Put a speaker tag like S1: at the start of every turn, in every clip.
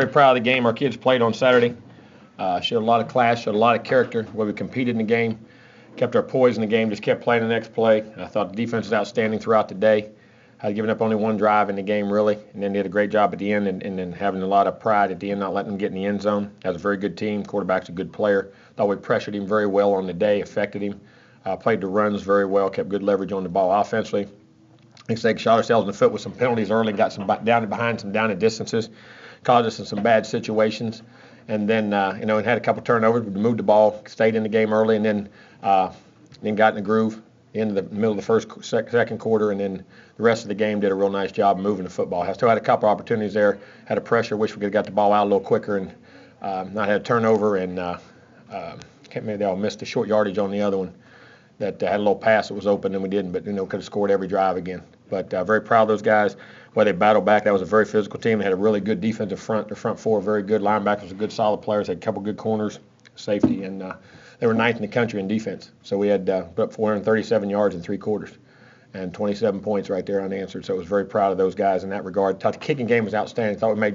S1: very proud of the game our kids played on Saturday. Showed a lot of class, showed a lot of character, where we competed in the game, kept our poise in the game, just kept playing the next play. I thought the defense was outstanding throughout the day. Had given up only one drive in the game, really, and then did a great job at the end, and then having a lot of pride at the end, not letting them get in the end zone. That was a very good team. Quarterback's a good player. Thought we pressured him very well on the day, affected him. Played the runs very well, kept good leverage on the ball offensively. Next thing, shot ourselves in the foot with some penalties early, got some down and behind, some down and distances, caused us in some bad situations. And then, and had a couple turnovers. We moved the ball, stayed in the game early, and then got in the groove in the middle of the second quarter, and then the rest of the game did a real nice job moving the football. I still had a couple opportunities there, had a pressure, wish we could have got the ball out a little quicker and not had a turnover, and can't remember, they all missed the short yardage on the other one that had a little pass that was open and we didn't, but could have scored every drive again. But very proud of those guys. Well, they battled back. That was a very physical team. They had a really good defensive front. Their front four very good. Linebackers were good, solid players. Had a couple good corners, safety, and they were ninth in the country in defense. So we had put up 437 yards in 3 quarters and 27 points right there unanswered. So I was very proud of those guys in that regard. Thought the kicking game was outstanding. Thought we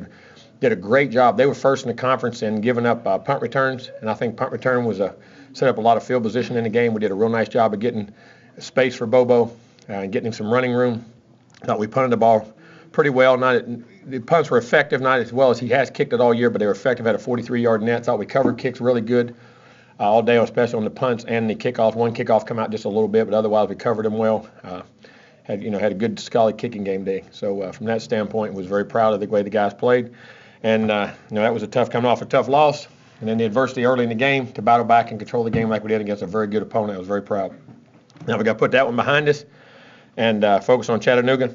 S1: did a great job. They were first in the conference in giving up punt returns, and I think punt return was set up a lot of field position in the game. We did a real nice job of getting space for Bobo and getting him some running room. Thought we punted the ball pretty well. The punts were effective, not as well as he has kicked it all year, but they were effective at a 43-yard net. Thought we covered kicks really good all day, especially on the punts and the kickoffs. One kickoff come out just a little bit, but otherwise we covered them well. Had a good, solid kicking game day. So from that standpoint, was very proud of the way the guys played. And that was coming off a tough loss, and then the adversity early in the game to battle back and control the game like we did against a very good opponent. I was very proud. Now we got to put that one behind us and focus on Chattanooga.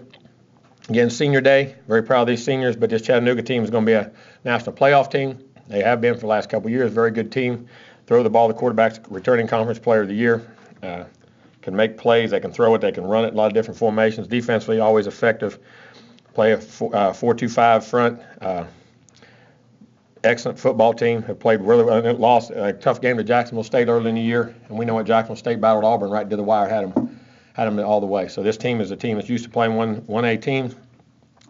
S1: Again, senior day. Very proud of these seniors, but this Chattanooga team is going to be a national playoff team. They have been for the last couple of years. Very good team. Throw the ball. The quarterback's returning conference player of the year. Can make plays. They can throw it. They can run it. A lot of different formations. Defensively, always effective. Play a 4-2-5 front. Excellent football team. Have played really well. Lost a tough game to Jacksonville State early in the year, and we know what Jacksonville State battled Auburn right to the wire. Had them all the way. So this team is a team that's used to playing 1A team,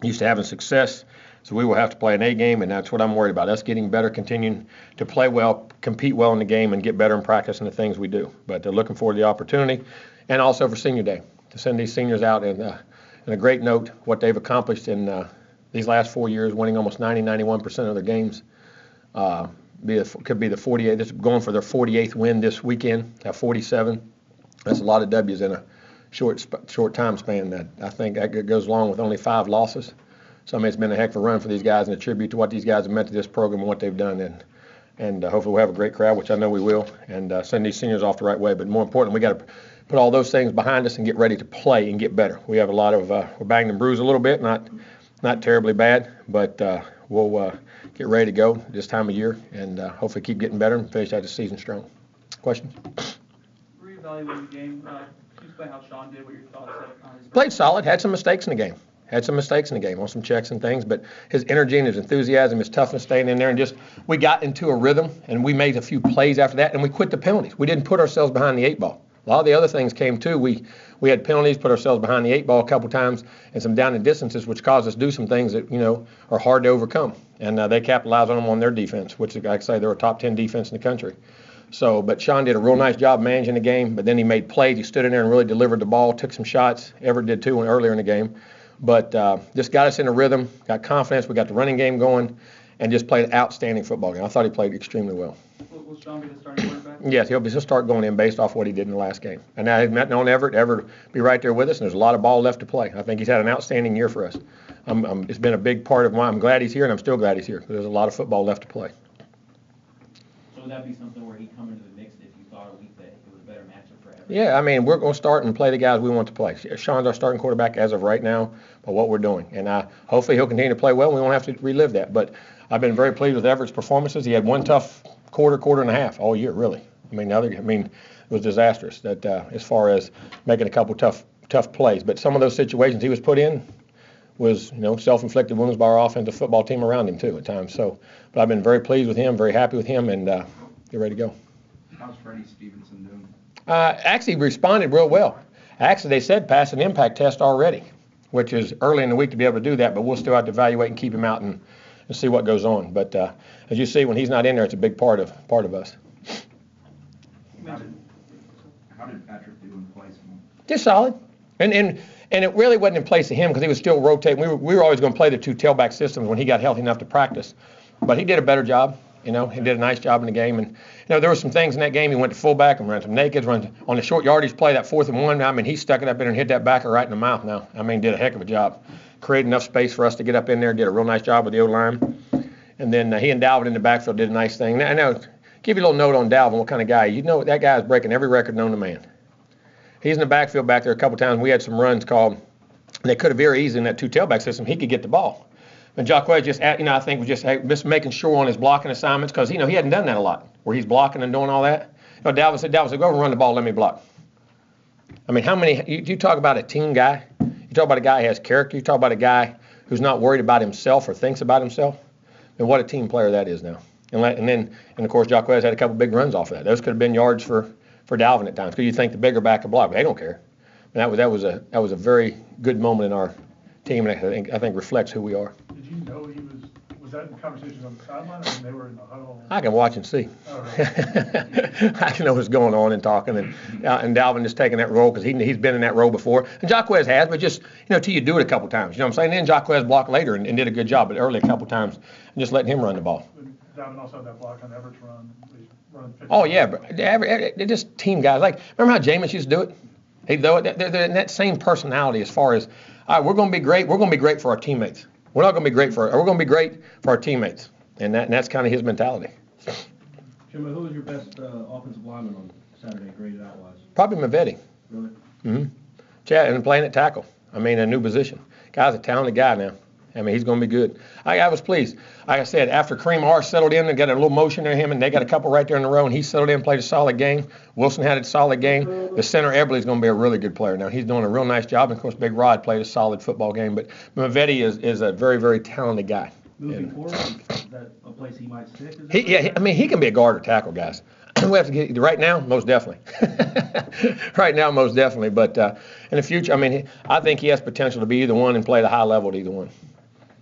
S1: used to having success. So we will have to play an A game, and that's what I'm worried about. Us getting better, continuing to play well, compete well in the game, and get better in practice in the things we do. But they're looking forward to the opportunity, and also for senior day, to send these seniors out in a great note, what they've accomplished in these last 4 years, winning almost 91% of their games. Could be the 48th. This is going for their 48th win this weekend. Have 47. That's a lot of W's in a short time span. That I think that goes along with only 5 losses. So it's been a heck of a run for these guys, and a tribute to what these guys have meant to this program and what they've done. And hopefully we'll have a great crowd, which I know we will, and send these seniors off the right way. But more important, we got to put all those things behind us and get ready to play and get better. We have a lot of we're banged and bruised a little bit, not terribly bad, but we'll get ready to go this time of year and hopefully keep getting better and finish out the season strong. Questions?
S2: Reevaluating the game. Can you explain how Sean did? What your thoughts on his
S1: Played solid. Had some mistakes in the game. On some checks and things, but his energy and his enthusiasm, his toughness staying in there, and just we got into a rhythm, and we made a few plays after that, and we quit the penalties. We didn't put ourselves behind the 8 ball. A lot of the other things came too. We had penalties, put ourselves behind the 8 ball a couple times, and some down and distances, which caused us to do some things that are hard to overcome. And they capitalized on them on their defense, which, like I say, they're a top 10 defense in the country. So, but Sean did a real nice job managing the game. But then he made plays. He stood in there and really delivered the ball, took some shots. Everett did too earlier in the game. But just got us in a rhythm, got confidence. We got the running game going, and just played an outstanding football game. I thought he played extremely well.
S2: Will Sean be the starting quarterback?
S1: Yes, he'll start going in based off what he did in the last game. And now he's met on Everett. Everett be right there with us, and there's a lot of ball left to play. I think he's had an outstanding year for us. It's been a big part of why I'm glad he's here, and I'm still glad he's here, because there's a lot of football left to play.
S3: So would that be something where he'd come into the mix if you thought a week that it was a better matchup for Everett?
S1: Yeah, I mean, we're going to start and play the guys we want to play. Sean's our starting quarterback as of right now, by what we're doing. And hopefully he'll continue to play well, and we won't have to relive that. But I've been very pleased with Everett's performances. He had one tough quarter and a half all year, really. It was disastrous that as far as making a couple tough plays. But some of those situations he was put in was, self-inflicted wounds by our offensive football team around him too at times. So, but I've been very pleased with him, very happy with him, and get ready to go.
S4: How's Freddie Stevenson doing?
S1: Actually responded real well. Actually, they said pass an impact test already, which is early in the week to be able to do that, but we'll still have to evaluate and keep him out and and see what goes on. But as you see, when he's not in there, it's a big part of us.
S4: How did Patrick do in place?
S1: Just solid. And it really wasn't in place of him because he was still rotating. We were always going to play the two tailback systems when he got healthy enough to practice. But he did a better job. He did a nice job in the game. And, there were some things in that game. He went to fullback and ran some nakeds, on the short yardage play, that 4th and 1. I mean, he stuck it up in there and hit that backer right in the mouth now. I mean, did a heck of a job. Created enough space for us to get up in there, did a real nice job with the O-line. And then he and Dalvin in the backfield did a nice thing. Now, give you a little note on Dalvin, what kind of guy. That guy is breaking every record known to man. He's in the backfield back there a couple times. We had some runs called, and they could have very easily in that two tailback system, he could get the ball. And Jacquez just, I think was just making sure on his blocking assignments because, he hadn't done that a lot, where he's blocking and doing all that. Dalvin said, go and run the ball, let me block. I mean, how many, you talk about a team guy, you talk about a guy who has character, you talk about a guy who's not worried about himself or thinks about himself, and what a team player that is now. And of course, Jacquez had a couple big runs off of that. Those could have been yards for Dalvin at times because you think the bigger back could block, but they don't care. And that was a very good moment in our team, and I think reflects who we are.
S5: Did you know he was that in conversations on the sideline, or when they were in the huddle?
S1: I can watch and see.
S5: Oh, really?
S1: I can know what's going on and talking, and Dalvin just taking that role because he's been in that role before, and Jacquez has, but just till you do it a couple times, you know what I'm saying? And then Jacquez blocked later and did a good job, but early a couple times, and just letting him run the ball.
S5: Dalvin also had that block on Everett's run.
S1: Oh yeah, but they're just team guys. Like remember how Jameis used to do it? They're in that same personality as far as, all right, we're going to be great. We're going to be great for our teammates. We're not going to be great we're going to be great for our teammates, and that's kind of his mentality.
S6: Jimbo, who was your best offensive lineman on Saturday, graded out wise?
S1: Probably Mavetti.
S6: Really?
S1: Mm-hmm. Chad, and playing at tackle. I mean, a new position. Guy's a talented guy now. I mean, he's going to be good. I was pleased. Like I said, after Kareem R settled in and got a little motion in him, and they got a couple right there in a row, and he settled in, played a solid game. Wilson had a solid game. The center, Eberle's going to be a really good player now. He's doing a real nice job. And, of course, Big Rod played a solid football game. But Mavetti is a very, very talented guy.
S6: Moving forward, is that a place he might stick?
S1: I mean, he can be a guard or tackle, guys. We have to get right now, most definitely. Right now, most definitely. But in the future, I mean, I think he has potential to be either one and play the high level at either one.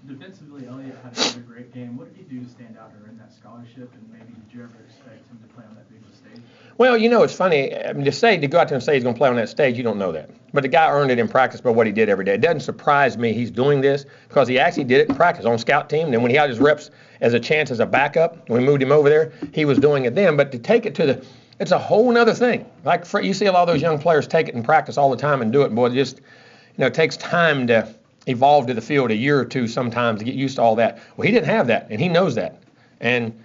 S2: Defensively, Elliott had another great game. What did he do to stand out or in that scholarship? And maybe did you ever expect him to play on that big of a stage?
S1: Well, it's funny. I mean, to go out there and say he's going to play on that stage, you don't know that. But the guy earned it in practice by what he did every day. It doesn't surprise me he's doing this because he actually did it in practice on scout team. And then when he had his reps as a chance as a backup, when we moved him over there, he was doing it then. But to take it to it's a whole other thing. Like you see a lot of those young players take it in practice all the time and do it. Boy, it takes time to evolve to the field, a year or two sometimes to get used to all that. Well, he didn't have that, and he knows that. And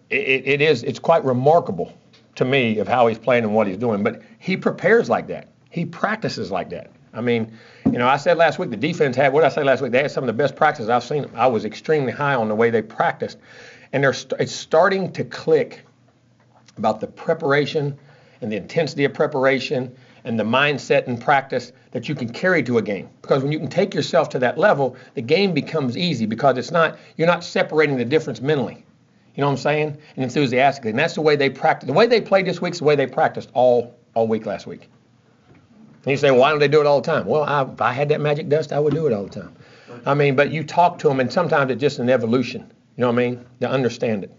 S1: it's quite remarkable to me of how he's playing and what he's doing. But he prepares like that. He practices like that. I mean, I said last week the defense had, what did I say last week? They had some of the best practices I've seen. I was extremely high on the way they practiced. And it's starting to click about the preparation and the intensity of preparation and the mindset and practice that you can carry to a game. Because when you can take yourself to that level, the game becomes easy because you're not separating the difference mentally. You know what I'm saying? And enthusiastically. And that's the way they practice. The way they played this week is the way they practiced all week last week. And you say, well, why don't they do it all the time? Well, if I had that magic dust, I would do it all the time. I mean, but you talk to them, and sometimes it's just an evolution. You know what I mean? To understand it.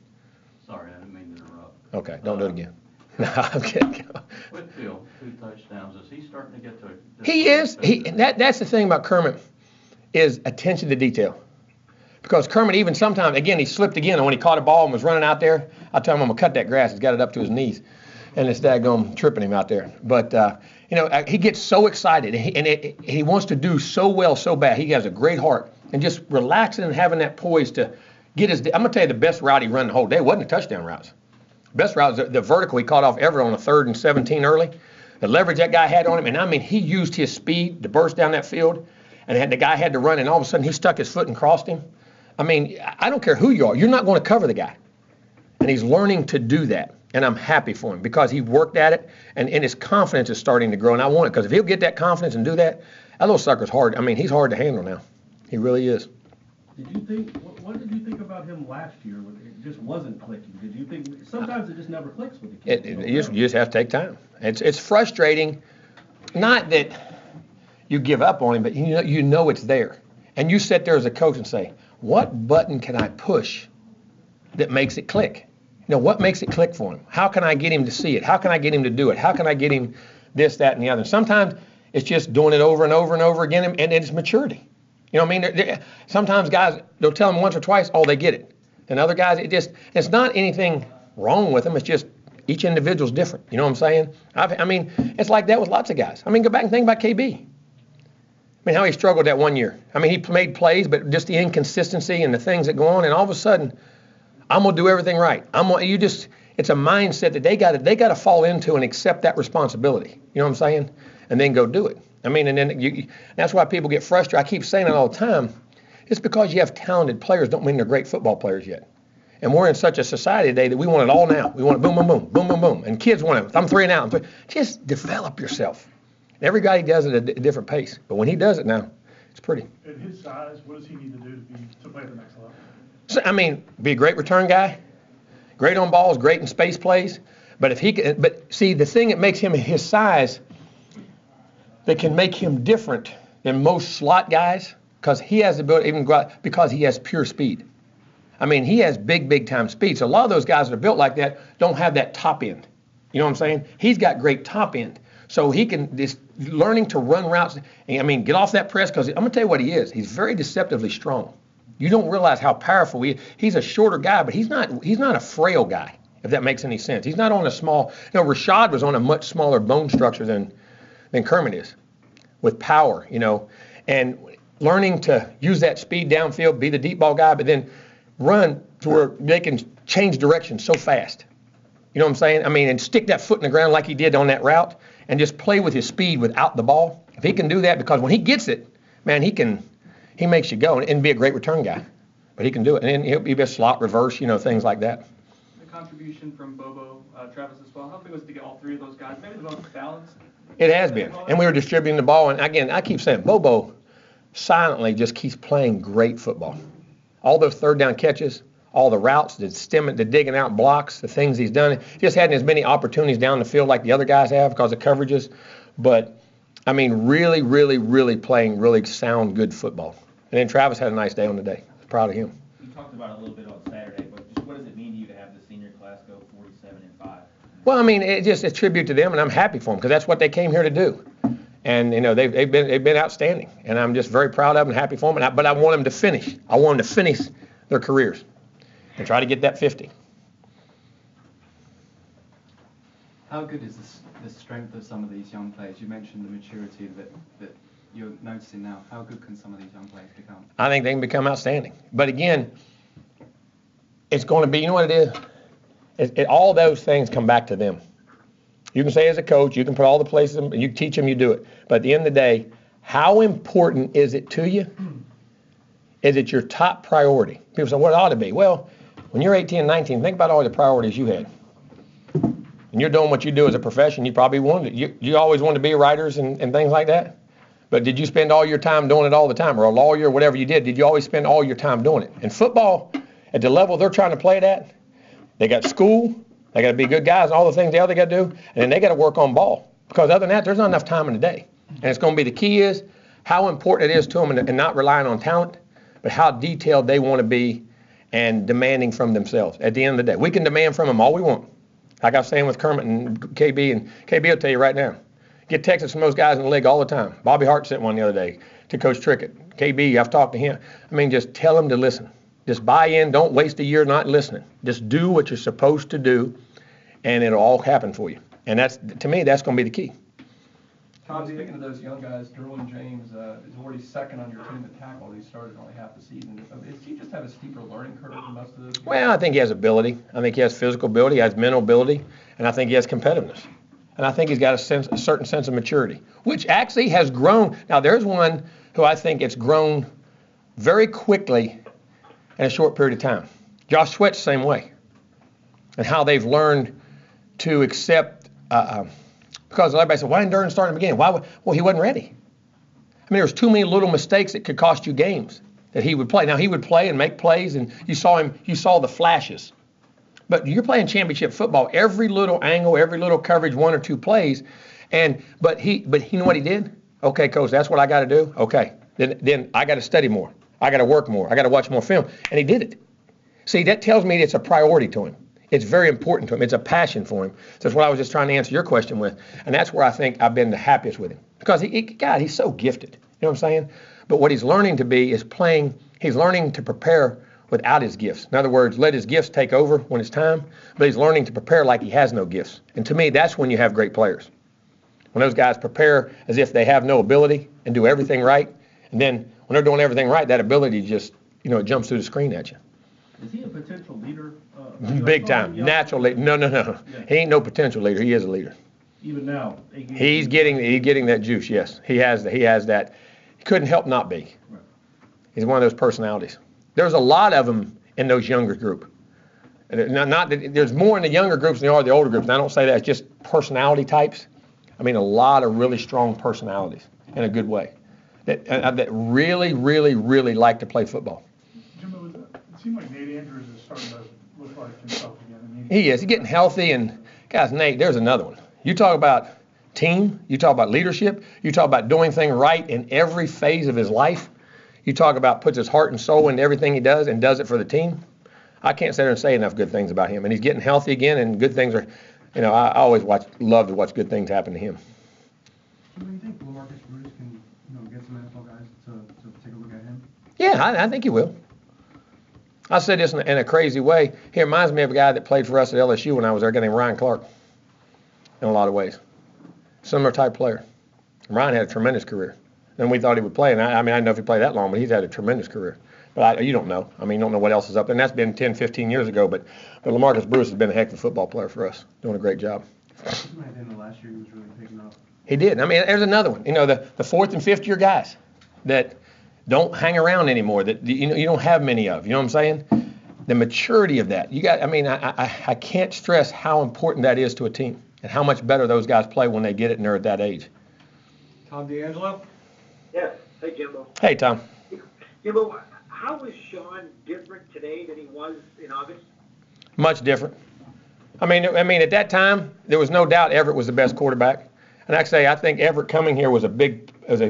S7: Sorry, I didn't mean to interrupt.
S1: Okay, don't do it again. No, I'm kidding.
S7: Whitfield, 2 touchdowns. Is he starting to get to a...
S1: He is. That's the thing about Kermit is attention to detail. Because Kermit even sometimes, again, he slipped again. And when he caught a ball and was running out there, I told him I'm going to cut that grass. He's got it up to his knees. And it's daggone tripping him out there. But, he gets so excited. And he wants to do so well, so bad. He has a great heart. And just relaxing and having that poise to get his... I'm going to tell you the best route he run the whole day wasn't the touchdown routes. Best route was the vertical he caught off Everett on a 3rd and 17 early. The leverage that guy had on him, and I mean, he used his speed to burst down that field, and the guy had to run, and all of a sudden he stuck his foot and crossed him. I mean, I don't care who you are. You're not going to cover the guy. And he's learning to do that, and I'm happy for him because he worked at it, and his confidence is starting to grow, and I want it because if he'll get that confidence and do that, that little sucker's hard. I mean, he's hard to handle now. He really is.
S6: What did you think about him last year when it just wasn't clicking? Did you think sometimes it just never clicks with the kid?
S1: You just have to take time. It's frustrating, not that you give up on him, but you know it's there. And you sit there as a coach and say, what button can I push that makes it click? What makes it click for him? How can I get him to see it? How can I get him to do it? How can I get him this, that, and the other? Sometimes it's just doing it over and over and over again, and it's maturity. I mean? Sometimes guys, they'll tell them once or twice, oh, they get it. And other guys, it's not anything wrong with them. It's just each individual's different. You know what I'm saying? I mean, it's like that with lots of guys. I mean, go back and think about KB. I mean, how he struggled that one year. I mean, he made plays, but just the inconsistency and the things that go on, and all of a sudden, I'm gonna do everything right. It's a mindset that they gotta fall into and accept that responsibility. You know what I'm saying? And then go do it. I mean, and then that's why people get frustrated. I keep saying it all the time. It's because you have talented players don't mean they're great football players yet. And we're in such a society today that we want it all now. We want it boom, boom, boom, boom, boom, boom. And kids want it. I'm 3 and out. Just develop yourself. Every guy does it at a different pace. But when he does it now, it's pretty.
S5: At his size, what does he need to do to play at the next level?
S1: So, I mean, be a great return guy, great on balls, great in space plays. But see, the thing that makes him his size that can make him different than most slot guys, because he has the ability, because he has pure speed. I mean, he has big time speed. So a lot of those guys that are built like that don't have that top end. You know what I'm saying? He's got great top end. So he can just learning to run routes. I mean, get off that press, because I'm gonna tell you what he is. He's very deceptively strong. You don't realize how powerful he is. He's a shorter guy, but he's not a frail guy, if that makes any sense. He's not on a small. Rashad was on a much smaller bone structure than Kermit is, with power. And learning to use that speed downfield, be the deep ball guy, but then run to where they can change direction so fast. You know what I'm saying? I mean, and stick that foot in the ground like he did on that route, and just play with his speed without the ball. If he can do that, because when he gets it, man, he makes you go and be a great return guy. But he can do it. And then he'll be a slot reverse, things like that.
S2: The contribution from Bobo, Travis as well, how big was it to get all 3 of those guys? Maybe the most balanced?
S1: It has been. And we were distributing the ball. And again, I keep saying, Bobo silently just keeps playing great football. All those 3rd down catches, all the routes, the digging out blocks, the things he's done. Just hadn't as many opportunities down the field like the other guys have because of coverages. But, I mean, really, really, really playing really sound, good football. And then Travis had a nice day on the day. I was proud of him.
S3: You talked about it a little bit on Saturday, but just what does it mean to you to have the senior class go 47-5?
S1: Well, I mean, it's just a tribute to them, and I'm happy for them because that's what they came here to do. And they've been outstanding, and I'm just very proud of them and happy for them. But I want them to finish. I want them to finish their careers and try to get that 50.
S8: How good is the strength of some of these young players? You mentioned the maturity that you're noticing now. How good can some of these young players become?
S1: I think they can become outstanding. But again, it's going to be, you know what it is? All those things come back to them. You can say as a coach, you can put all the places, you teach them, you do it. But at the end of the day, how important is it to you? Is it your top priority? People say, what it ought to be? Well, when you're 18 and 19, think about all the priorities you had. And you're doing what you do as a profession, you probably wanted it. You always wanted to be writers and things like that. But did you spend all your time doing it all the time? Or a lawyer, whatever you did you always spend all your time doing it? And football, at the level they're trying to play it at, they got school, they got to be good guys, all the things they got to do, and then they got to work on ball. Because other than that, there's not enough time in the day. And it's going to be the key is how important it is to them and not relying on talent, but how detailed they want to be and demanding from themselves at the end of the day. We can demand from them all we want. Like I was saying with Kermit and KB will tell you right now, get texts from those guys in the league all the time. Bobby Hart sent one the other day to Coach Trickett. KB, I've talked to him. I mean, just tell them to listen. Just buy in. Don't waste a year not listening. Just do what you're supposed to do, and it'll all happen for you. And that's, to me, that's going to be the key.
S9: Tom, speaking of those young guys, Derwin James is already second on your team at tackle. He started only half the season. Does he just have a steeper learning curve than most of those guys?
S1: Well, I think he has ability. I think he has physical ability, he has mental ability, and I think he has competitiveness. And I think he's got a certain sense of maturity, which actually has grown. Now, there's one who I think it's grown very quickly in a short period of time. Josh Sweat's the same way. And how they've learned to accept, because everybody said, why didn't Durden start in the beginning? Well, he wasn't ready. I mean, there was too many little mistakes that could cost you games that he would play. Now, he would play and make plays, and you saw the flashes. But you're playing championship football, every little angle, every little coverage, 1 or 2 plays. But you know what he did? Okay, coach, that's what I got to do. Okay, then I got to study more. I got to work more. I got to watch more film. And he did it. See, that tells me it's a priority to him. It's very important to him. It's a passion for him. So that's what I was just trying to answer your question with. And that's where I think I've been the happiest with him. Because, God, he's so gifted. You know what I'm saying? But what he's learning to be is playing. He's learning to prepare without his gifts. In other words, let his gifts take over when it's time. But he's learning to prepare like he has no gifts. And to me, that's when you have great players. When those guys prepare as if they have no ability and do everything right. And then when they're doing everything right, that ability just, it jumps through the screen at you.
S6: Is he a potential leader?
S1: Big time. Natural leader. No.
S6: Yeah.
S1: He ain't no potential leader. He is a leader.
S6: Even now.
S1: He's getting that juice, yes. He has that. He couldn't help not be.
S6: Right.
S1: He's one of those personalities. There's a lot of them in those younger group. Not that there's more in the younger groups than there are the older groups. And I don't say that. It's just personality types. I mean, a lot of really strong personalities in a good way that really, really, really like to play football.
S5: Jimbo, it seemed like Nate Andrews is starting to look like himself again. I mean,
S1: He is. He's getting healthy. And, guys, Nate, there's another one. You talk about team. You talk about leadership. You talk about doing things right in every phase of his life. You talk about puts his heart and soul into everything he does and does it for the team. I can't sit there and say enough good things about him. And he's getting healthy again, and good things are, I always love to watch good things happen to him.
S4: Do you think Lamarcus Bruce can, get some NFL guys to take a look at him?
S1: Yeah, I think he will. I said this in a crazy way. He reminds me of a guy that played for us at LSU when I was there, a guy named Ryan Clark, in a lot of ways. Similar type player. Ryan had a tremendous career. And we thought he would play. And I didn't know if he played that long, but he's had a tremendous career. But you don't know. You don't know what else is up there. And that's been 10, 15 years ago. But Lamarcus Bruce has been a heck of a football player for us, doing a great job.
S4: In the last year, he was really picking up.
S1: He did. There's another one. The fourth and fifth year guys that don't hang around anymore, that you don't have many of. You know what I'm saying? The maturity of that. I can't stress how important that is to a team and how much better those guys play when they get it and they're at that age.
S10: Tom D'Angelo?
S11: Yes. Hey, Jimbo.
S1: Hey, Tom.
S11: Jimbo, how is Sean different today than he was in August?
S1: Much different. At that time, there was no doubt Everett was the best quarterback. And I think Everett coming here has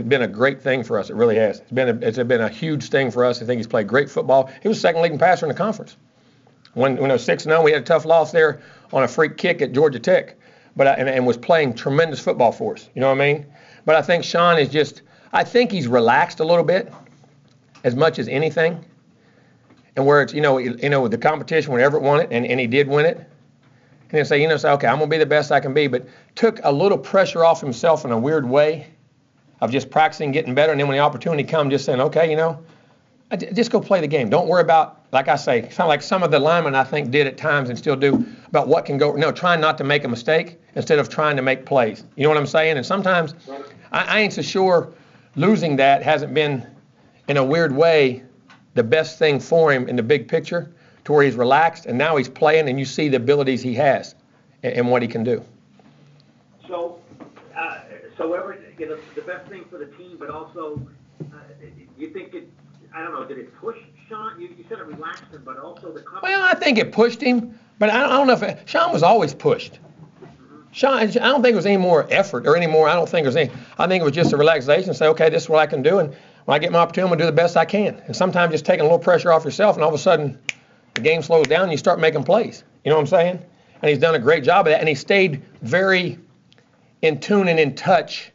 S1: been a great thing for us. It really has. It's been a huge thing for us. I think he's played great football. He was second leading passer in the conference. When it was 6-0, we had a tough loss there on a freak kick at Georgia Tech, and was playing tremendous football for us. You know what I mean? But I think Sean is I think he's relaxed a little bit, as much as anything. And where it's, with the competition, when Everett won it, and he did win it, and then say, okay, I'm going to be the best I can be, but took a little pressure off himself in a weird way of just practicing, getting better, and then when the opportunity comes, just saying, okay, just go play the game. Don't worry about, like I say, kind of like some of the linemen I think did at times and still do, about what can go, trying not to make a mistake instead of trying to make plays. You know what I'm saying? And sometimes I ain't so sure losing that hasn't been, in a weird way, the best thing for him in the big picture, to where he's relaxed and now he's playing and you see the abilities he has and what he can do.
S11: So Everett, the best thing for the team, but also, you think it, I don't know, did it push Sean? You said it relaxed him, but also the company.
S1: Well, I think it pushed him, but I don't know if Sean was always pushed. Sean, I don't think it was any more effort or any more. I think it was just a relaxation. Say, okay, this is what I can do, and when I get my opportunity, I'm gonna do the best I can. And sometimes just taking a little pressure off yourself, and all of a sudden, the game slows down, and you start making plays. You know what I'm saying? And he's done a great job of that, and he stayed very in tune and in touch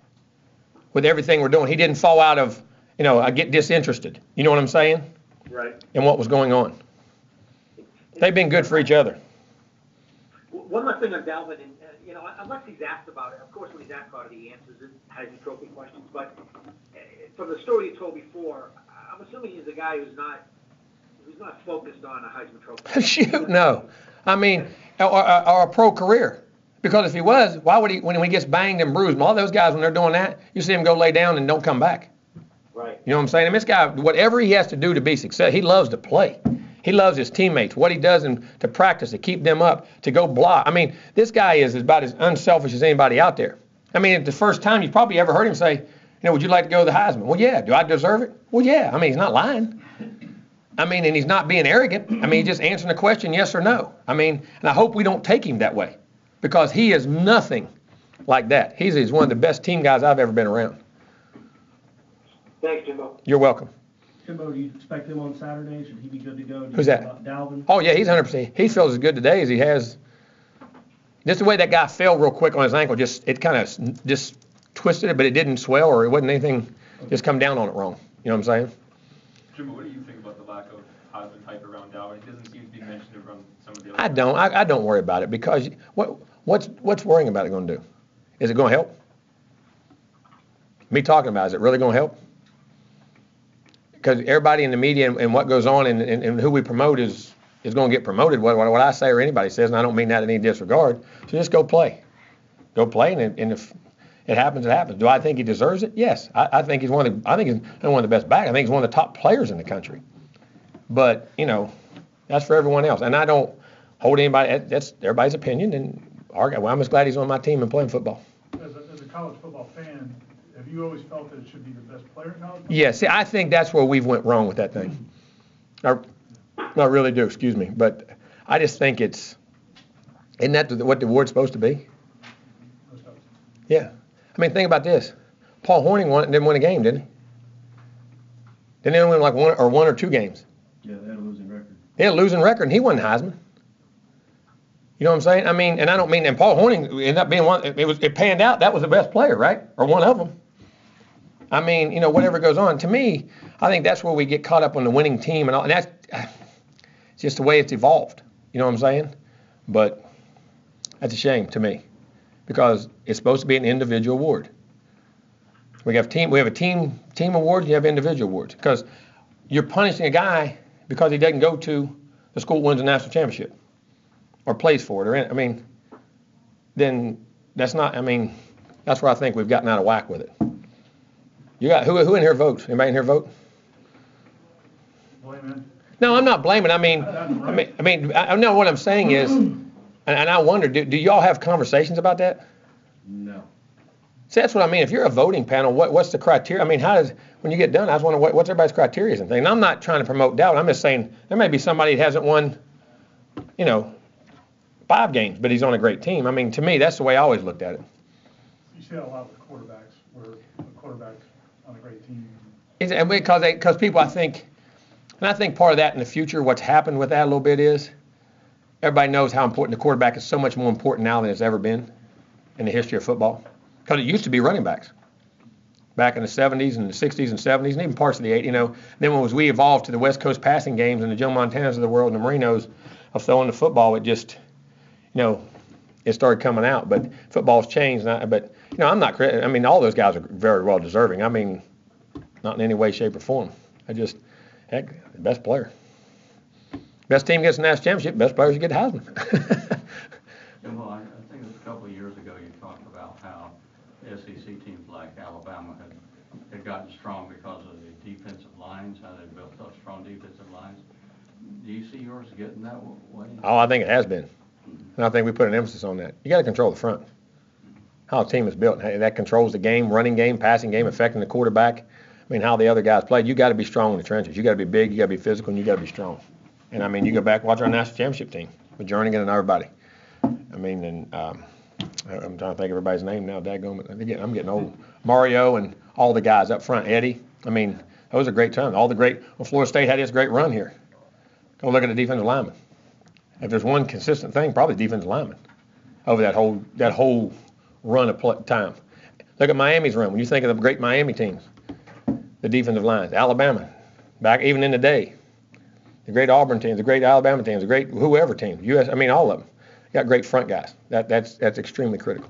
S1: with everything we're doing. He didn't fall out of, I get disinterested. You know what I'm saying?
S11: Right.
S1: And what was going on. They've been good for each other.
S11: One last thing on Dalvin, and unless he's asked about it, of course when he's asked about it, he answers it, Heisman Trophy questions, but from the story you told before, I'm assuming he's a guy who's not focused on a Heisman Trophy.
S1: Shoot, no. Or a pro career. Because if he was, why would he, when he gets banged and bruised, and all those guys, when they're doing that, you see him go lay down and don't come back.
S11: Right.
S1: You know what I'm saying? This guy, whatever he has to do to be successful, he loves to play. He loves his teammates, what he does to practice, to keep them up, to go block. This guy is about as unselfish as anybody out there. The first time you probably ever heard him say, would you like to go to the Heisman? Well, yeah. Do I deserve it? Well, yeah. He's not lying. And he's not being arrogant. He's just answering the question, yes or no. And I hope we don't take him that way, because he is nothing like that. He's one of the best team guys I've ever been around.
S11: Thanks, Jimbo.
S1: You're welcome.
S6: Jimbo, do you expect him on Saturday? Should he be good to go?
S1: Who's that?
S6: Dalvin?
S1: Oh, yeah, he's 100%. He feels as good today as he has. Just the way that guy fell real quick on his ankle, it kind of just twisted it, but it didn't swell or it wasn't anything, just come down on it wrong. You know what I'm saying?
S12: Jimbo, what do you think about the lack of Heisman hype around Dalvin? It doesn't seem to be mentioned around some of the other
S1: I don't worry about it because what's worrying about it going to do? Is it going to help? Me talking about it, is it really going to help? Because everybody in the media and what goes on and who we promote is going to get promoted, what I say or anybody says, and I don't mean that in any disregard. So just go play. Go play, and if it happens, it happens. Do I think he deserves it? Yes. I think he's one of the best backs. I think he's one of the top players in the country. But, that's for everyone else. And I don't hold anybody, that's everybody's opinion, and argue. Well, I'm just glad he's on my team and playing football.
S5: As a college football fan, have you always felt that it should be the best player in college football?
S1: Yeah, see, I think that's where we've went wrong with that thing. I really do, excuse me. But I just think isn't that what the award's supposed to be? Yeah. I mean, think about this. Paul Hornung didn't win a game, did he? Didn't he win like one or two games?
S6: Yeah, they had a losing record.
S1: They had a losing record, and he won Heisman. You know what I'm saying? I mean, and I don't mean, and Paul Hornung ended up being one, it panned out, that was the best player, right? Or one of them. I mean, whatever goes on. To me, I think that's where we get caught up on the winning team and all, and that's just the way it's evolved. You know what I'm saying? But that's a shame to me because it's supposed to be an individual award. We have a team awards, you have individual awards because you're punishing a guy because he doesn't go to the school that wins a national championship or plays for it, then that's not. That's where I think we've gotten out of whack with it. You got who in here votes? Anybody in here vote?
S5: Blame it.
S1: No, I'm not blaming. I know what I'm saying is, and I wonder, do y'all have conversations about that?
S6: No.
S1: See, that's what I mean. If you're a voting panel, what's the criteria? When you get done, I was wondering what's everybody's criteria and things. And I'm not trying to promote doubt. I'm just saying there may be somebody that hasn't won, 5 games, but he's on a great team. To me, that's the way I always looked at it.
S5: You see that a lot with quarterbacks, where the quarterback's on a great team.
S1: Because people, I think part of that in the future, what's happened with that a little bit is everybody knows how important the quarterback is. So much more important now than it's ever been in the history of football. Because it used to be running backs back in the 70s and the 60s and 70s and even parts of the 80s. Then when we evolved to the West Coast passing games and the Joe Montanas of the world and the Marinos of throwing the football, it just, it started coming out. But football's changed. I'm not critical. All those guys are very well deserving. Not in any way, shape, or form. The best player. Best team gets the national championship, best players get the Heisman.
S7: Well, I think it was a couple of years ago you talked about how SEC teams like Alabama had gotten strong because of the defensive lines, how they built up strong defensive lines. Do you see yours getting that way?
S1: Oh, I think it has been. And I think we put an emphasis on that. You got to control the front. How a team is built. That controls the game, running game, passing game, affecting the quarterback. How the other guys played. You got to be strong in the trenches. You got to be big, you got to be physical, and you got to be strong. And you go back, watch our national championship team with Jernigan and everybody. I'm trying to think of everybody's name now. Daggone, I'm getting old. Mario and all the guys up front. Eddie. Those are great times. Florida State had this great run here. Go look at the defensive lineman. If there's one consistent thing, probably defensive lineman over that whole run of time. Look at Miami's run. When you think of the great Miami teams, the defensive lines, Alabama, back even in the day, the great Auburn teams, the great Alabama teams, the great whoever teams, all of them. You got great front guys. That's extremely critical.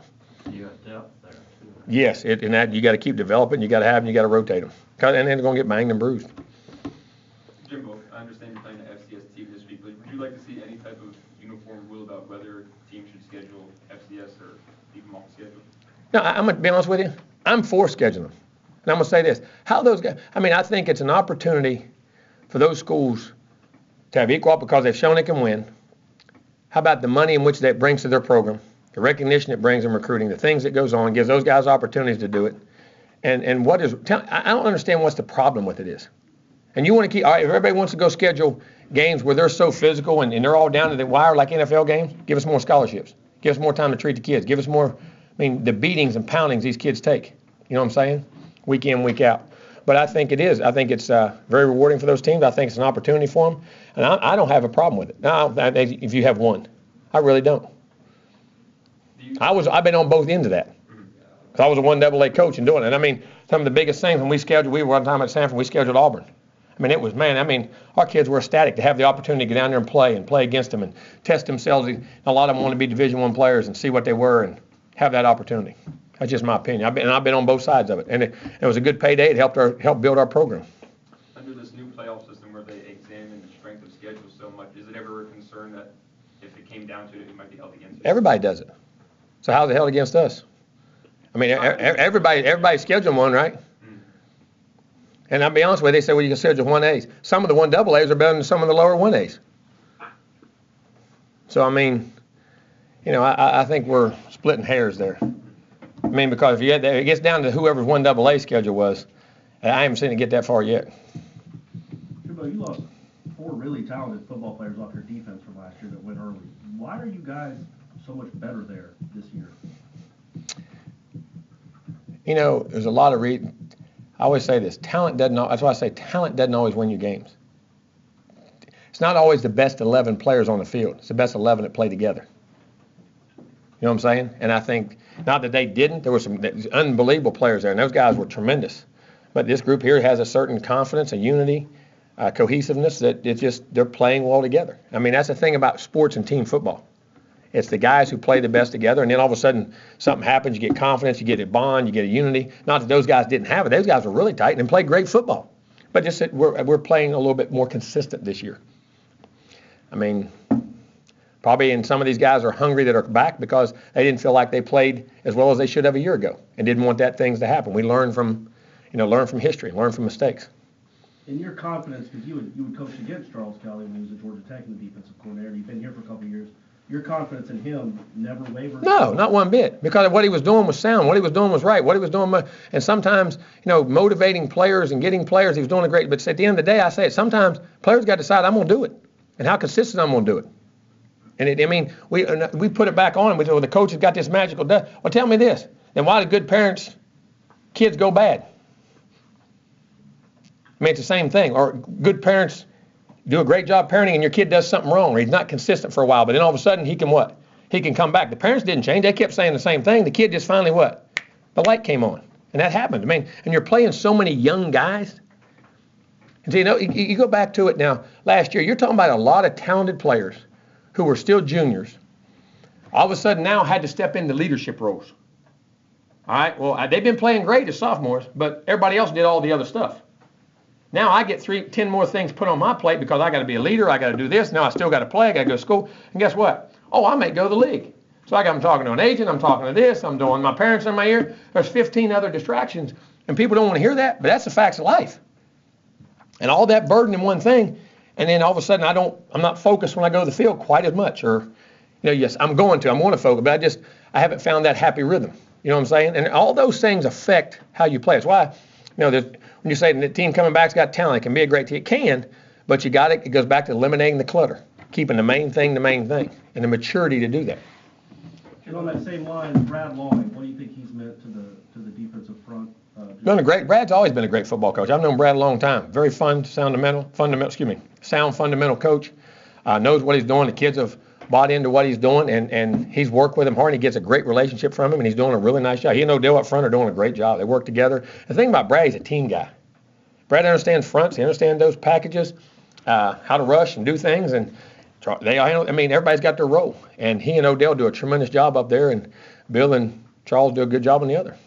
S7: You got depth there too.
S1: Yes, and that you got to keep developing. You got to have them. You got to rotate them, and then they're going to get banged and bruised.
S12: Jimbo, I understand you're playing the FCS team this week, but would you like to see any type of uniform rule about whether teams should schedule FCS or leave them off the schedule?
S1: No, I'm going to be honest with you. I'm for scheduling them. And I'm going to say this. How those guys, I think it's an opportunity for those schools to have equal because they've shown they can win. How about the money in which that brings to their program, the recognition it brings in recruiting, the things that goes on, gives those guys opportunities to do it. And I don't understand what's the problem with it is. And you want to keep, all right, if everybody wants to go schedule games where they're so physical and they're all down to the wire like NFL games, give us more scholarships. Give us more time to treat the kids. Give us more, the beatings and poundings these kids take. You know what I'm saying? Week in, week out. But I think it is. I think it's very rewarding for those teams. I think it's an opportunity for them, and I don't have a problem with it. Now, if you have one, I really don't. I've been on both ends of that. I was a 1AA coach and doing it. And I mean, some of the biggest things when we were one time at Sanford, we scheduled Auburn. I mean, it was, our kids were ecstatic to have the opportunity to get down there and play against them and test themselves. A lot of them want to be Division I players and see what they were and have that opportunity. That's just my opinion. I've been on both sides of it. And it was a good payday. It helped build our program.
S12: Under this new playoff system where they examine the strength of schedule so much, is it ever a concern that if it came down to it, it might be held against you?
S1: Everybody does it. So how's it held against us? I mean, everybody's scheduling one, right? And I'll be honest with you, they say, well, you can schedule 1As. Some of the 1AAs are better than some of the lower 1As. So, I mean, I think we're splitting hairs there. I mean, because if it gets down to whoever's 1AA schedule was, I haven't seen it get that far yet.
S6: Jimbo, you lost 4 really talented football players off your defense from last year that went early. Why are you guys so much better there this year?
S1: There's a lot of reasons. I always say this, that's why I say talent doesn't always win you games. It's not always the best 11 players on the field. It's the best 11 that play together. You know what I'm saying? And I think, not that they didn't, there were some unbelievable players there, and those guys were tremendous. But this group here has a certain confidence and unity, cohesiveness that they're playing well together. I mean, that's the thing about sports and team football. It's the guys who play the best together, and then all of a sudden something happens, you get confidence, you get a bond, you get a unity. Not that those guys didn't have it. Those guys were really tight and played great football. But just that we're playing a little bit more consistent this year. I mean, probably in some of these guys are hungry that are back because they didn't feel like they played as well as they should have a year ago and didn't want that things to happen. We learn from history, learn from mistakes.
S6: In your confidence, because you would coach against Charles Kelly when he was at Georgia Tech in the defensive coordinator, you've been here for a couple of years. Your confidence in him never wavered?
S1: No, not one bit. Because what he was doing was sound. What he was doing was right. What he was doing, and sometimes, motivating players and getting players, he was doing a great. But at the end of the day, I say it. Sometimes players got to decide, I'm going to do it, and how consistent I'm going to do it. And we put it back on him. We said, well, the coach has got this magical. Well, tell me this. Then why do good parents' kids go bad? I mean, it's the same thing. Or good parents do a great job parenting and your kid does something wrong or he's not consistent for a while, but then all of a sudden he can what? He can come back. The parents didn't change. They kept saying the same thing. The kid just finally what? The light came on. And that happened. I mean, and you're playing so many young guys. And so, you go back to it now. Last year, you're talking about a lot of talented players who were still juniors. All of a sudden now had to step into leadership roles. All right, well, they've been playing great as sophomores, but everybody else did all the other stuff. Now I get 10 more things put on my plate because I got to be a leader. I got to do this. Now I still got to play. I got to go to school. And guess what? Oh, I may go to the league. So I'm talking to an agent. I'm talking to this. I'm doing my parents in my ear. There's 15 other distractions. And people don't want to hear that, but that's the facts of life. And all that burden in one thing. And then all of a sudden I'm not focused when I go to the field quite as much. Or, yes, I want to focus, but I haven't found that happy rhythm. You know what I'm saying? And all those things affect how you play. That's why, when you say the team coming back's got talent, it can be a great team. It can, but it goes back to eliminating the clutter, keeping the main thing, and the maturity to do that.
S6: And on that same line, Brad Long, what do you think he's meant to the defensive front?
S1: Brad's always been a great football coach. I've known Brad a long time. Very sound fundamental coach. Knows what he's doing. The kids have bought into what he's doing, and he's worked with him hard. And he gets a great relationship from him, and he's doing a really nice job. He and Odell up front are doing a great job. They work together. The thing about Brad, he's a team guy. Brad understands fronts. He understands those packages, how to rush and do things. And everybody's got their role. And he and Odell do a tremendous job up there, and Bill and Charles do a good job on the other.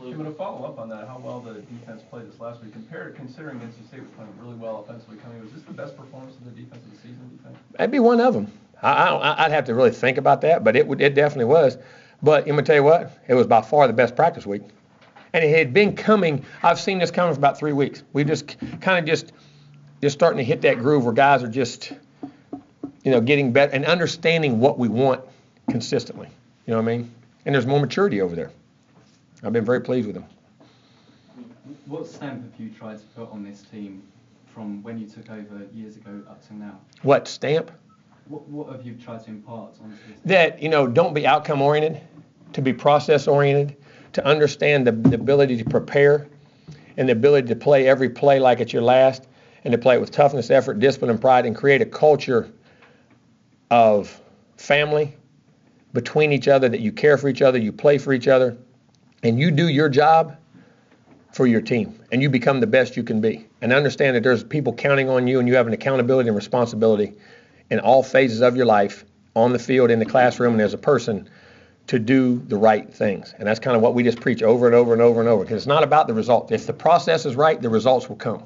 S9: Jim, to follow up on that, how well the defense played this last week, considering NC State was playing really well offensively coming, was this the best performance of the defense of the season, do you think?
S1: That'd be one of them. I'd have to really think about that, but it definitely was. But I'm going to tell you what, it was by far the best practice week. And it had been coming, I've seen this coming for about 3 weeks. We just kind of starting to hit that groove where guys are just, getting better and understanding what we want consistently. You know what I mean? And there's more maturity over there. I've been very pleased with them.
S8: What stamp have you tried to put on this team from when you took over years ago up to now?
S1: What stamp?
S8: What have you tried to impart onto this team?
S1: That, don't be outcome oriented, to be process oriented, to understand the ability to prepare. and the ability to play every play like it's your last, and to play it with toughness, effort, discipline, and pride, and create a culture of family between each other, that you care for each other, you play for each other, and you do your job for your team, and you become the best you can be. And understand that there's people counting on you, and you have an accountability and responsibility in all phases of your life, on the field, in the classroom, and as a person, to do the right things. And that's kind of what we just preach over and over and over and over, because it's not about the result. If the process is right, the results will come.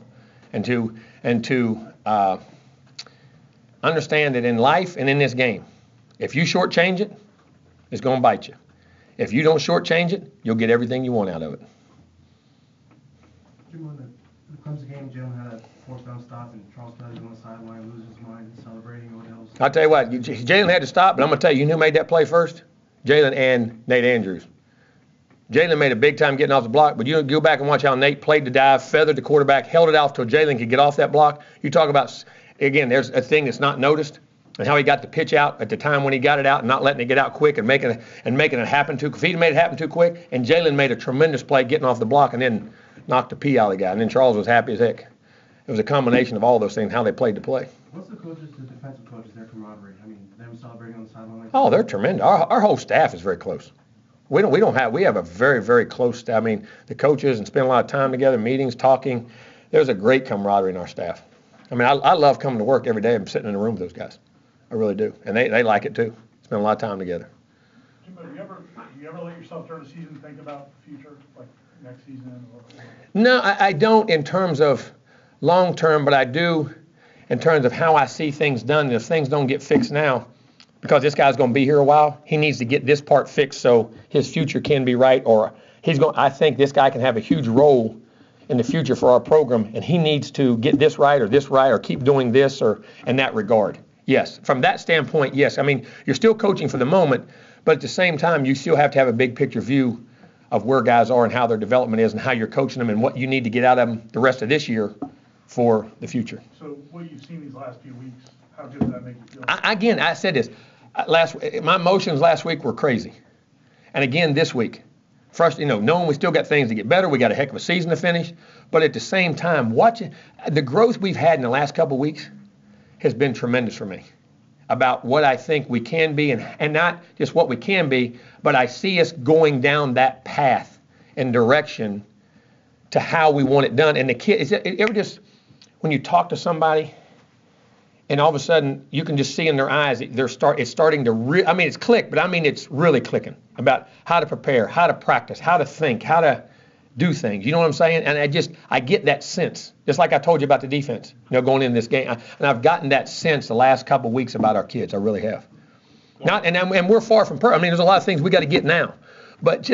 S1: And to understand that in life and in this game, if you shortchange it, it's going to bite you. If you don't shortchange it, you'll get everything you want out of it.
S4: Jimbo, the Clemson game, Jalen had a fourth down stop, and Charles Kelly's on the sideline, loses his mind, celebrating. Odell's.
S1: I'll tell you what, Jalen had to stop, but I'm going to tell you who made that play first? Jalen and Nate Andrews. Jalen made a big time getting off the block, but you go back and watch how Nate played the dive, feathered the quarterback, held it off till Jalen could get off that block. You talk about, again, there's a thing that's not noticed, and how he got the pitch out at the time when he got it out and not letting it get out quick and making it happen too. If he'd made it happen too quick, and Jalen made a tremendous play getting off the block and then knocked the pee out of the guy, and then Charles was happy as heck. It was a combination of all those things, how they played the play.
S4: What's the defensive coaches, their camaraderie? I mean, them celebrating on the sideline.
S1: Oh, they're tremendous. Our whole staff is very close. We have a very, very close staff. I mean, the coaches and spend a lot of time together, meetings, talking. There's a great camaraderie in our staff. I mean, I love coming to work every day and sitting in the room with those guys. I really do. And they like it too. Spend a lot of time together.
S5: Jimbo, do you ever let yourself during the season think about the future, like next season?
S1: No, I don't in terms of long term, but I do in terms of how I see things done. And if things don't get fixed now, because this guy's going to be here a while, he needs to get this part fixed so his future can be right, or I think this guy can have a huge role in the future for our program, and he needs to get this right, or keep doing this, or in that regard. Yes, from that standpoint, yes. I mean, you're still coaching for the moment, but at the same time, you still have to have a big picture view of where guys are and how their development is and how you're coaching them and what you need to get out of them the rest of this year for the future.
S5: So what you've seen these last few weeks, how good does that make you feel?
S1: I said this. My emotions last week were crazy. And again this week. First, knowing we still got things to get better, we got a heck of a season to finish, but at the same time, watching the growth we've had in the last couple of weeks has been tremendous for me about what I think we can be, and not just what we can be, but I see us going down that path and direction to how we want it done. And the kid, when you talk to somebody, and all of a sudden you can just see in their eyes it's starting to it's click, but it's really clicking about how to prepare, how to practice, how to think, how to do things. You know what I'm saying? And I get that sense, just like I told you about the defense, going in this game. And I've gotten that sense the last couple of weeks about our kids. I really have. And we're far from perfect. There's a lot of things we got to get now, but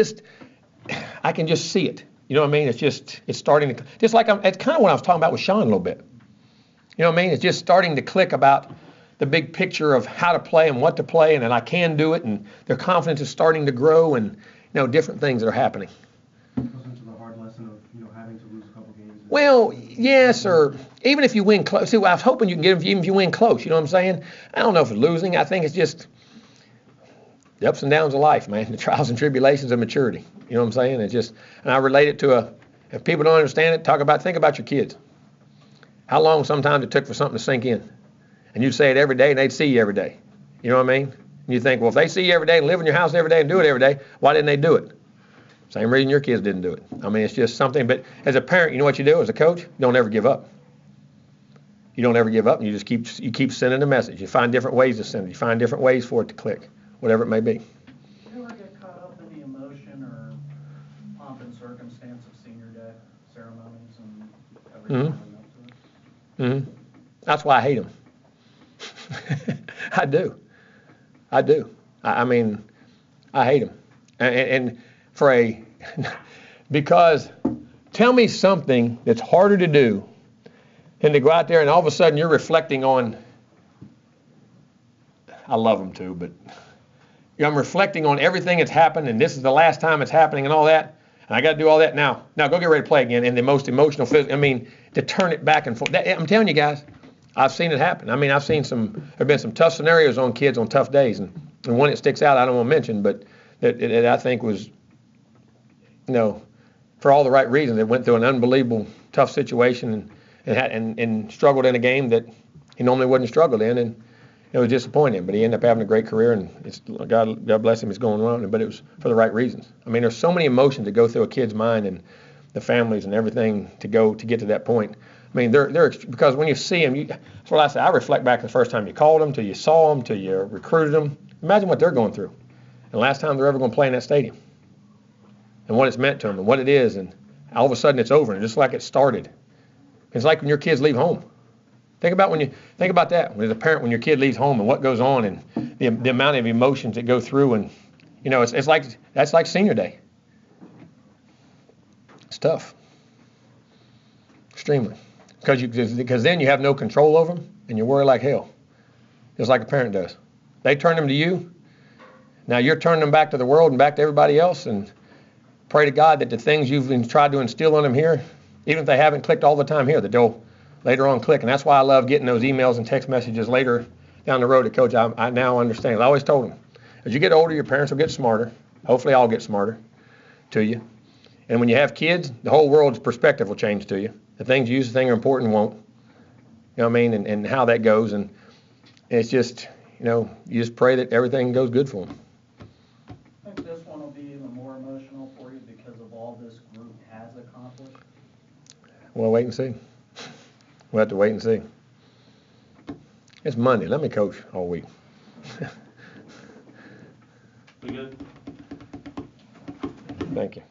S1: I can just see it. You know what I mean? It's starting to, it's kind of what I was talking about with Sean a little bit. You know what I mean? It's just starting to click about the big picture of how to play and what to play, and that I can do it, and their confidence is starting to grow, and different things that are happening.
S4: Goes into the hard lesson of having to lose a couple games.
S1: Well, yes, or even if you win close. See, I was hoping you can get them even if you win close. You know what I'm saying? I don't know if it's losing. I think it's just the ups and downs of life, man. The trials and tribulations of maturity. You know what I'm saying? And I relate it to if people don't understand it, think about your kids. How long sometimes it took for something to sink in. And you'd say it every day and they'd see you every day. You know what I mean? And you think, well, if they see you every day and live in your house every day and do it every day, why didn't they do it? Same reason your kids didn't do it. It's just something. But as a parent, you know what you do as a coach? You don't ever give up. You don't ever give up, and you just keep sending a message. You find different ways to send it. You find different ways for it to click, whatever it may be.
S2: Do you ever get caught up in the emotion or pomp and circumstance of senior day ceremonies and everything leading up to it?
S1: Mm-hmm. That's why I hate them. I do. I hate them. And because tell me something that's harder to do than to go out there and all of a sudden you're reflecting on, I love them too, but I'm reflecting on everything that's happened and this is the last time it's happening and all that. And I got to do all that now. Now go get ready to play again. And the most emotional, to turn it back and forth. I'm telling you guys, I've seen it happen. I've seen there've been some tough scenarios on kids on tough days. And one that sticks out, I don't want to mention, but that I think was, for all the right reasons. They went through an unbelievable tough situation and struggled in a game that he normally wouldn't have struggled in, and it was disappointing. But he ended up having a great career, and God bless him, he's going on. But it was for the right reasons. I mean, there's so many emotions that go through a kid's mind, and the families and everything to get to that point. I mean, they're because when you see them, that's what I say. I reflect back to the first time you called them, till you saw them, till you recruited them. Imagine what they're going through, and the last time they're ever going to play in that stadium, and what it's meant to them, and what it is, and all of a sudden it's over, and just like it started. It's like when your kids leave home. Think about that as a parent when your kid leaves home and what goes on, and the amount of emotions that go through, and it's like that's like senior day. It's tough, extremely, because then you have no control over them, and you worry like hell, just like a parent does. They turn them to you. Now you're turning them back to the world and back to everybody else, and pray to God that the things you've tried to instill in them here, even if they haven't clicked all the time here, that they'll later on click. And that's why I love getting those emails and text messages later down the road that, Coach, I now understand. I always told them, as you get older, your parents will get smarter. Hopefully I'll get smarter to you. And when you have kids, the whole world's perspective will change to you. The things you used to think are important won't. You know what I mean? And how that goes. And it's just, you just pray that everything goes good for them.
S2: I think this one will be even more emotional for you because of all this group has accomplished.
S1: We'll wait and see. We'll have to wait and see. It's Monday. Let me coach all week.
S6: We good?
S1: Thank you.